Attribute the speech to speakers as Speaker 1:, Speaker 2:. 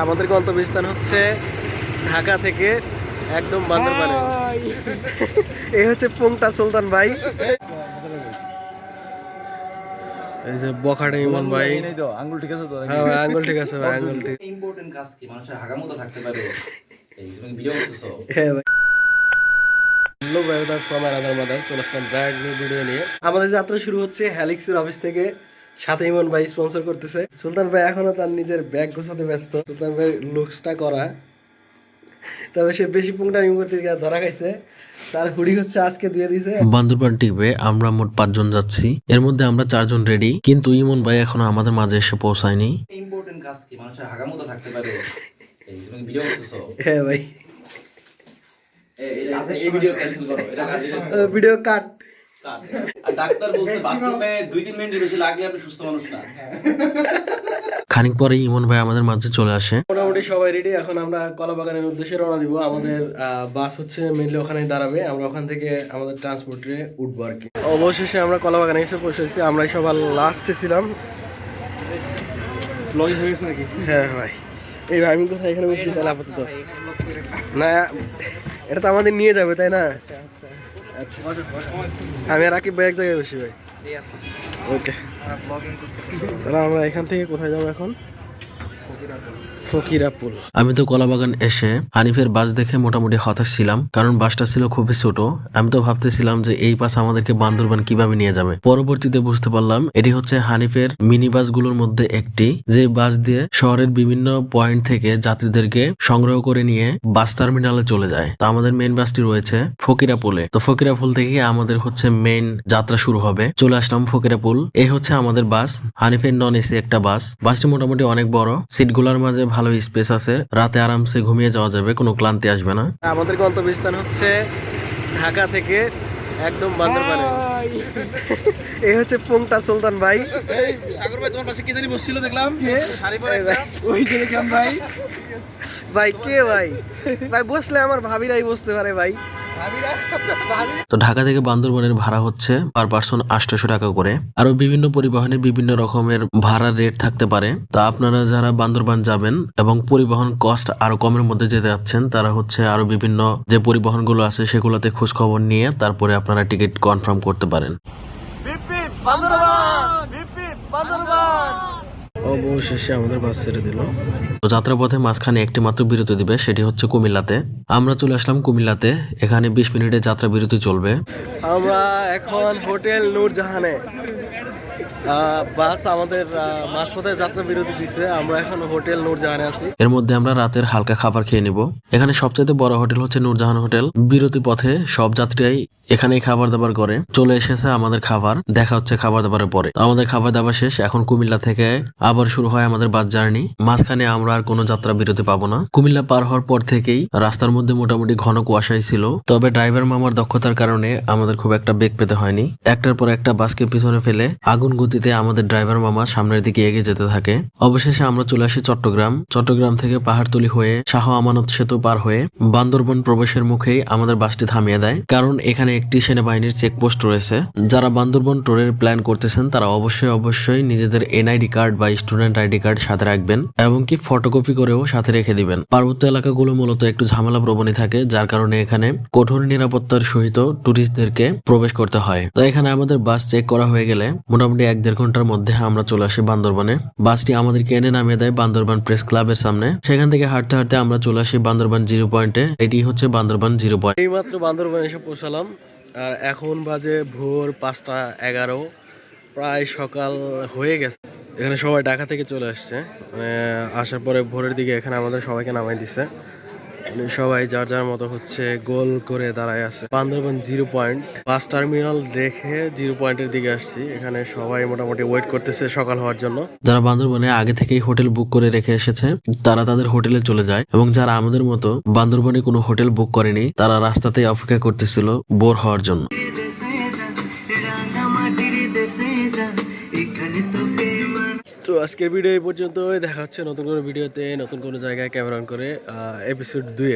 Speaker 1: আমাদের গন্তব্যস্থান হচ্ছে ঢাকা থেকে একদম বান্দরবানে। এই হচ্ছে পোংটা সুলতান ভাই, এই যে বখাটে ইমন ভাই।
Speaker 2: আঙ্গুল ঠিক আছে তো?
Speaker 1: হ্যাঁ ভাই, আঙ্গুল ঠিক আছে ভাই, আঙ্গুল ঠিক।
Speaker 2: ইম্পর্টেন্ট কাজ কি মানুষের হাগামতো থাকতে পারে? এই তুমি ভিডিও করতেছো?
Speaker 1: হ্যাঁ ভাই। Hello brother from another mother, চলে আসলাম ব্র্যান্ড নিউ ভিডিও নিয়ে। আমাদের যাত্রা শুরু হচ্ছে হ্যালিক্সের অফিস থেকে। সাথে ইমন ভাই স্পন্সর করতেছে। সুলতান ভাই এখনো তার নিজের ব্যাগ গোছাতে ব্যস্ত। সুলতান ভাই লুকসটা করা, তবে সে বেশি পুংটানি করতে গিয়ে ধরা খাইছে। তার হুডি হচ্ছে আজকে ধুয়ে দিয়েছে।
Speaker 3: বান্দরবান ট্রিপে আমরা মোট 5 জন যাচ্ছি, এর মধ্যে আমরা 4 জন রেডি, কিন্তু ইমন ভাই এখনো আমাদের মাঝে এসে পৌঁছায়নি।
Speaker 2: ইম্পর্টেন্ট কাজ কি মানুষের হাগামতো থাকতে পারে? এই তুমি ভিডিও করতেছো?
Speaker 1: হ্যাঁ ভাই,
Speaker 2: এই ভিডিও ক্যান্সেল করো, এটা
Speaker 1: ভিডিও কাট।
Speaker 2: আর ডাক্তার বলছে বাথরুমে 2-3 মিনিটের বেশি লাগলে আপনি সুস্থ মানুষ না।
Speaker 3: খানিক পরে ইমন ভাই আমাদের মাঝে চলে আসে।
Speaker 1: মোটামুটি সবাই রেডি, এখন আমরা কলাবাগানের উদ্দেশ্যে রওনা দিব। আমাদের বাস হচ্ছে মেনলি ওখানে দাঁড়াবে, আমরা ওখান থেকে আমাদের ট্রান্সপোর্টে উঠবো আর কি। অবশেষে আমরা কলাবাগানে এসে পৌঁছেছি। আমরা সবার লাস্টে ছিলাম। ব্লগিং হয়ে গেছে নাকি? হ্যাঁ ভাই, এই ভাই আমি কোথায় এখানে বসছি তাহলে আপাতত না, এটা তো আমাদের নিয়ে যাবে তাই না? আচ্ছা, আমি আর রাকিব ভাই এক জায়গায় বসি ভাই। ওকে, তাহলে আমরা এখান থেকে কোথায় যাবো এখন? ফকিরাপুল।
Speaker 3: আমি তো কলাবাগান এসে হানিফের বাস দেখে মোটামুটি হতাশ ছিলাম, কারণ বাসটা ছিল খুবই ছোট। আমি তো ভাবতেছিলাম যে এই বাস আমাদেরকে বান্দরবান কিভাবে নিয়ে যাবে। পরবর্তীতে বুঝতে পারলাম এটি হচ্ছে হানিফের মিনি বাসগুলোর মধ্যে একটি, যে বাস দিয়ে শহরের বিভিন্ন পয়েন্ট থেকে যাত্রীদেরকে সংগ্রহ করে নিয়ে বাস টার্মিনালে চলে যায়। তো আমাদের মেইন বাসটি রয়েছে ফকিরাপুলে। তো ফকিরাপুল থেকে আমাদের হচ্ছে মেইন যাত্রা শুরু হবে। চলে আসলাম ফকিরাপুল। এই হচ্ছে আমাদের বাস, হানিফের নন এসি একটা বাস। বাসটি মোটামুটি অনেক বড়, সিটগুলোর মাঝে ভালো স্পেস আছে, রাতে আরামসে ঘুমিয়ে যাওয়া যাবে, কোনো ক্লান্তি আসবে না।
Speaker 1: আমাদের গন্তব্যস্থান হচ্ছে ঢাকা থেকে একদম বান্দরবানে। এই হচ্ছে পোংটা সুলতান ভাই।
Speaker 2: সাগর ভাই তোমার পাশে কে জানি বসছিল দেখলাম, শাড়ি পরে
Speaker 1: ওই যে দেখলাম ভাই। ভাই কে ভাই? ভাই বসলে আমার ভাবিরাই বসতে পারে ভাই।
Speaker 3: তো ঢাকা থেকে বান্দরবনের ভাড়া হচ্ছে পার পার্সন 800 টাকা করে। আরো বিভিন্ন পরিবহনে বিভিন্ন রকমের ভাড়ার রেট থাকতে পারে। তা আপনারা যারা বান্দরবান যাবেন এবং পরিবহন কস্ট আরো কমের মধ্যে যেতে যাচ্ছেন, তারা হচ্ছে আরো বিভিন্ন যে পরিবহনগুলো আছে সেগুলোতে খোঁজ খবর নিয়ে তারপরে আপনারা টিকিট কনফার্ম করতে পারেন।
Speaker 1: অবশেষে আমাদের বাস ছেড়ে দিল।
Speaker 3: তো যাত্রাপথে মাঝখানে একটি মাত্র বিরতি দিবে, সেটি হচ্ছে কুমিল্লাতে। আমরা চলে আসলাম কুমিল্লাতে, এখানে 20 মিনিটের যাত্রা বিরতি চলবে।
Speaker 1: আমরা এখন হোটেল নূরজাহানে। বাস আমাদের মাঝপথে যাত্রা বিরতি দিছে, আমরা এখন হোটেল নূরজাহানে আছি।
Speaker 3: এর মধ্যে আমরা রাতের হালকা খাবার খেয়ে নিব। এখানে সবচেয়ে বড় হোটেল হচ্ছে নূরজাহান হোটেল। বিরতি পথে সব যাত্রীরাই এখানেই খাবার দাবার করে। চলে এসেছে আমাদের খাবার, দেখা হচ্ছে খাবার দাবারের পরে। তো আমাদের খাবার দাবার শেষ, এখন কুমিল্লা থেকে আবার শুরু হয় আমাদের বাস জার্নি। মাঝখানে আমরা আর কোনো যাত্রা বিরতি পাবো না। কুমিল্লা পার হওয়ার পর থেকেই রাস্তার মধ্যে মোটামুটি ঘন কুয়াশাই ছিল, তবে ড্রাইভার মামার দক্ষতার কারণে আমাদের খুব একটা বেগ পেতে হয়নি। একটার পর একটা বাসকে পিছনে ফেলে আগুন গতিতে আমাদের ড্রাইভার মামা সামনের দিকে এগিয়ে যেতে থাকে। অবশেষে আমরা চলে আসি চট্টগ্রাম। চট্টগ্রাম থেকে পাহাড়তলি হয়ে শাহ আমানত সেতু পার হয়ে বান্দরবন প্রবেশের মুখেই আমাদের বাসটি থামিয়ে দেয়, কারণ এখানে একটি সেনাবাহিনীর চেকপোস্ট রয়েছে। যারা বান্দরবন ট্যুরের প্ল্যান করতেছেন তারা অবশ্যই নিজেদের এনআইডি কার্ড বা স্টুডেন্ট আইডি কার্ড সাথে রাখবেন, এবং কি ফটোকপি করেও সাথে রেখে দিবেন। পার্বত্য এলাকাগুলো মূলত একটু ঝামেলা প্রবণই থাকে, যার কারণে এখানে কঠোর নিরাপত্তার সহিত টুরিস্টদেরকে প্রবেশ করতে হয়। তো এখানে আমাদের বাস চেক করা হয়ে গেলে মোটামুটি 1-1.5 ঘন্টার মধ্যে আমরা চলে আসি বান্দরবানে। বাসটি আমাদেরকে এনে নামিয়ে দেয় বান্দরবান প্রেস ক্লাবের সামনে। সেখান থেকে হাঁটতে হাঁটতে আমরা চলে আসি বান্দরবান 0 পয়েন্টে। এটি হচ্ছে বান্দরবান 0 পয়েন্ট।
Speaker 1: এইমাত্র বান্দরবান এসে পৌঁছালাম, আর এখন বাজে ভোর 5:11, প্রায় সকাল হয়ে গেছে। এখানে সবাই ঢাকা থেকে চলে আসছে। আসার পরে ভোরের দিকে এখানে আমাদের সবাইকে নামাই দিছে। সবাই যার যার মতো হচ্ছে গোল করে দাঁড়ায় আছে। বান্দরবান 0 পয়েন্ট বাস টার্মিনাল রেখে 0 পয়েন্টের দিকে আসছি। এখানে সবাই মোটামুটি ওয়েট করতেছে সকাল হওয়ার জন্য।
Speaker 3: যারা বান্দরবনে আগে থেকেই হোটেল বুক করে রেখে এসেছে তারা তাদের হোটেলে চলে যায়, এবং যারা আমাদের মতো বান্দরবনে কোনো হোটেল বুক করেনি তারা রাস্তাতেই অপেক্ষা করতেছিল বোর হওয়ার জন্য।
Speaker 1: তো আজকের ভিডিও এই পর্যন্ত। দেখা হচ্ছে নতুন কোনো ভিডিওতে, নতুন কোনো জায়গায় ক্যামেরা অন করে এপিসোড 2-এ।